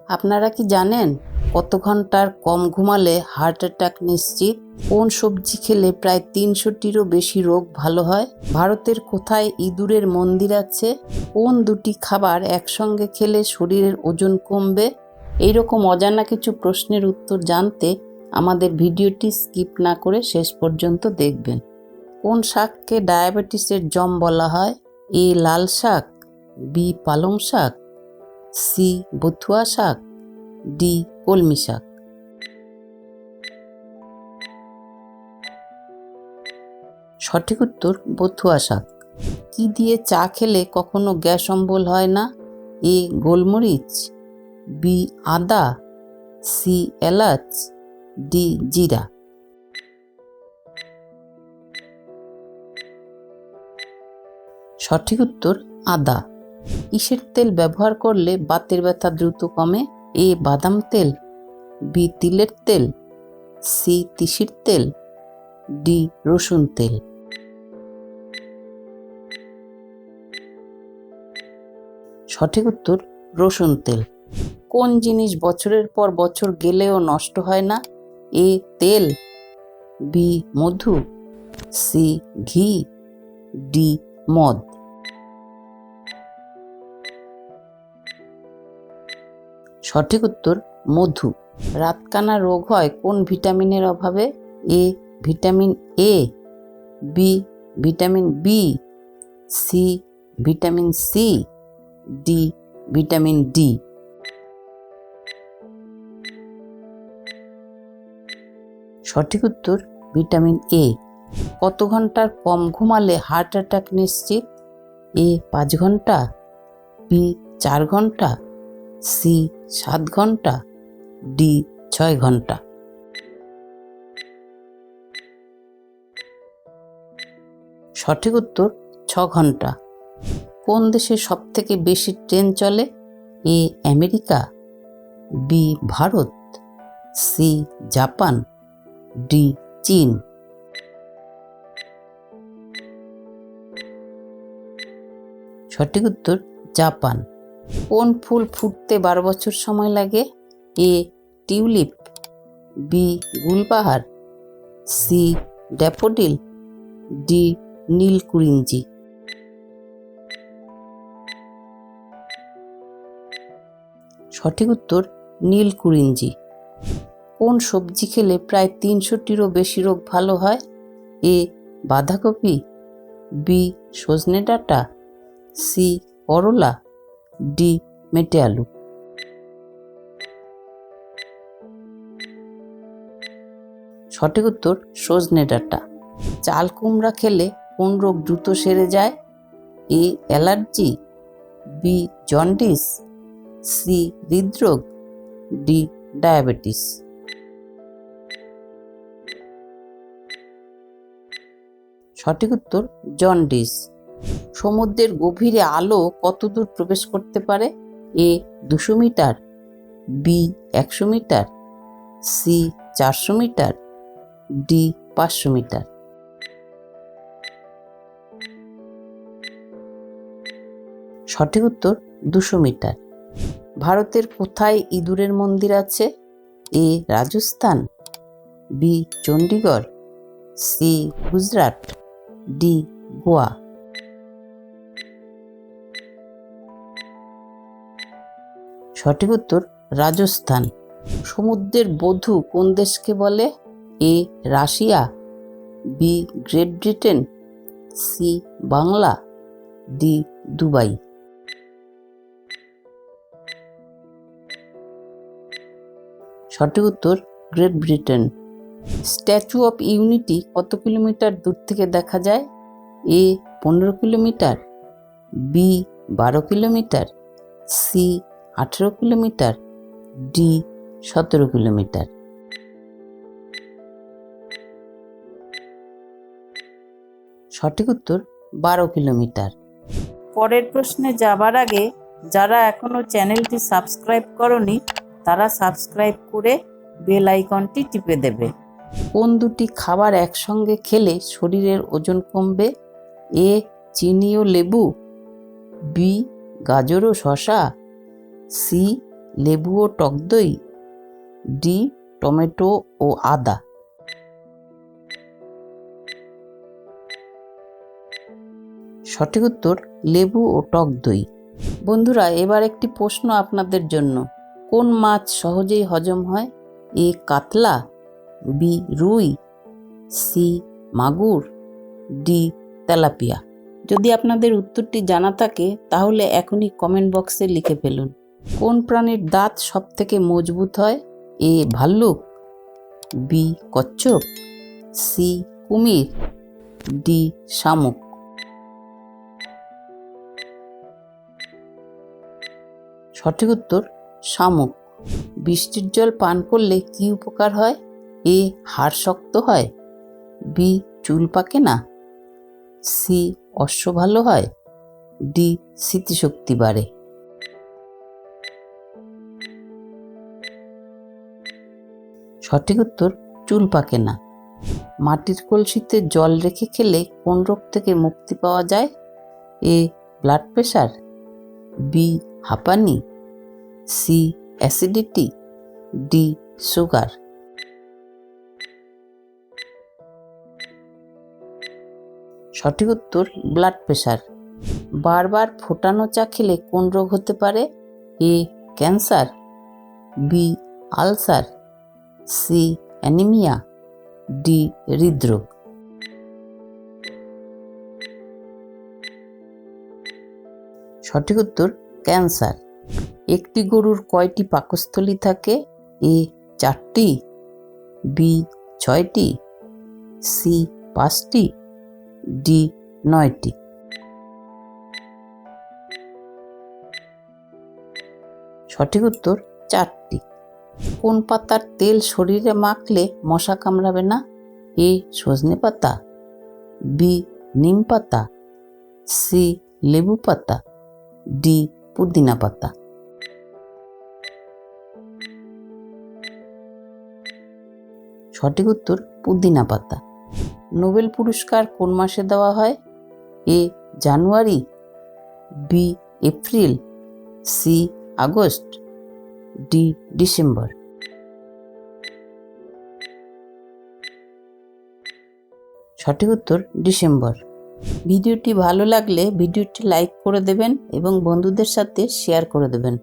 আপনারা কি জানেন কত ঘন্টার কম ঘুমালে হার্ট অ্যাটাক নিশ্চিত? কোন সবজি খেলে প্রায় ৩০০টিরও বেশি রোগ ভালো হয়? ভারতের কোথায় ইঁদুরের মন্দির আছে? কোন দুটি খাবার একসঙ্গে খেলে শরীরের ওজন কমবে? এইরকম অজানা কিছু প্রশ্নের উত্তর জানতে আমাদের ভিডিওটি স্কিপ না করে শেষ পর্যন্ত দেখবেন। কোন শাককে ডায়াবেটিসের জম বলা হয়? এ লাল শাক, বি পালং শাক, সি বথুয়া শাক, ডি কলমি শাক। সঠিক উত্তর বথুয়া শাক। কি দিয়ে চা খেলে কখনো গ্যাস অম্বল হয় না? এ গোলমরিচ, বি আদা, সি এলাচ, ডি জিরা। সঠিক উত্তর আদা। কিসের তেল ব্যবহার করলে বাতের ব্যথা দ্রুত কমে? এ বাদাম তেল, বি তিলের তেল, সি তিসির তেল, ডি রসুন তেল। সঠিক উত্তর রসুন তেল। কোন জিনিস বছরের পর বছর গেলেও নষ্ট হয় না? এ তেল, বি মধু, সি ঘি, ডি মদ। সঠিক উত্তর মধু। রাতকানা রোগ হয় কোন ভিটামিনের অভাবে? A vitamin A, B vitamin B, C vitamin C, D vitamin D. সঠিক উত্তর ভিটামিন এ। কত ঘন্টার কম ঘুমালে হার্ট অ্যাটাক নিশ্চিত? এ ৫ ঘন্টা, বি ৪ ঘন্টা, সি ৭ ঘন্টা, ডি ৬ ঘন্টা। সঠিক উত্তর ৬ ঘন্টা। কোন দেশে সবথেকে বেশি ট্রেন চলে? A America, B Bharat, C Japan, D চীন। সঠিক উত্তর জাপান। কোন ফুল ফুটতে ১২ বছর সময় লাগে? এ টিউলিপ, বি গুলবাহার, সি ড্যাফোডিল, ডি নীলকুরিঞ্জি। সঠিক উত্তর নীলকুরিঞ্জি। কোন সবজি খেলে প্রায় ৩০০টিরও বেশি রোগ ভালো হয়? এ বাঁধাকপি, বি সজনে ডাঁটা, সি করলা, ডি মেটে আলু। সঠিক উত্তর সজনে ডাঁটা। চাল কুমড়া খেলে কোন রোগ দ্রুত সেরে যায়? A allergy, B jaundice, C হৃদরোগ, ডি ডায়াবেটিস। সঠিক উত্তর জন্ডিস। সমুদ্রের গভীরে আলো কত দূর প্রবেশ করতে পারে? A ২০০ metre, B ১০০ metre, C ৪০০ metre, D ৫০০ metre. সঠিক উত্তর ২০০ মিটার। ভারতের কোথায় ইঁদুরের মন্দির আছে? A Rajasthan, B Chandigarh, C Gujarat, D Goa. সঠিক উত্তর রাজস্থান। সমুদ্রের বধূ কোন দেশকে বলে? A Russia, B Great Britain, C Bangla, D Dubai. সঠিক উত্তর Great Britain. Statue of Unity কত কিলোমিটার দূর থেকে দেখা যায়? A ১৫ kilometre, B ১২ kilometre, C ১৮ kilometre, D ১৭ kilometre. সঠিক উত্তর ১২ কিলোমিটার। পরের প্রশ্নে যাবার আগে যারা এখনো চ্যানেলটি সাবস্ক্রাইব করনি তারা সাবস্ক্রাইব করে বেল আইকনটি টিপে দেবে। কোন দুটি খাবার একসঙ্গে খেলে শরীরের ওজন কমবে? এ চিনি ও লেবু, বি গাজর ও শসা, সি লেবু ও টক দই, ডি টমেটো ও আদা। সঠিক উত্তর লেবু ও টক দই। বন্ধুরা, এবার একটি প্রশ্ন আপনাদের জন্য। কোন মাছ সহজেই হজম হয়? এ কাতলা, বি রুই, সি মাগুর, ডি তেলাপিয়া। যদি আপনাদের উত্তরটি জানা থাকে তাহলে এখনই কমেন্ট বক্সে লিখে ফেলুন। কোন প্রাণীর দাঁত সব থেকে মজবুত হয়? এ ভাল্লুক, বি কচ্ছপ, সি কুমির, ডি শামুক। সঠিক উত্তর শামুক। বৃষ্টির জল পান করলে কি উপকার হয়? এ হাড় শক্ত হয়, বি চুল পাকে না, সি অশ্ব ভালো হয়, ডি স্মৃতিশক্তি বাড়ে। সঠিক উত্তর চুল পাকে না। মাটির কলসিতে জল রেখে খেলে কোন রোগ থেকে মুক্তি পাওয়া যায়? এ ব্লাড প্রেশার, বি হাঁপানি, সি অ্যাসিডিটি, ডি সুগার। সঠিক উত্তর ব্লাড প্রেশার। বারবার ফোটানো চা খেলে কোন রোগ হতে পারে? A cancer, B ulcer, C anaemia, D হৃদরোগ। সঠিক উত্তর ক্যান্সার। একটি গরুর কয়টি পাকস্থলী থাকে? এ 4টি, বি 6টি, সি 5টি, ডি 9টি। সঠিক উত্তর 4টি। কোন পাতার তেল শরীরে মাখলে মশা কামড়াবে না? এ সজনে পাতা, বি নিম পাতা, সি লেবু পাতা, ডি পুদিনা পাতা। সঠিক উত্তর পুদিনা পাতা। নোবেল পুরস্কার কোন মাসে দেওয়া হয়? A January, B April, C August, D December. সঠিক উত্তর ডিসেম্বর। ভিডিওটি ভালো লাগলে ভিডিওটি লাইক করে দেবেন এবং বন্ধুদের সাথে শেয়ার করে দেবেন।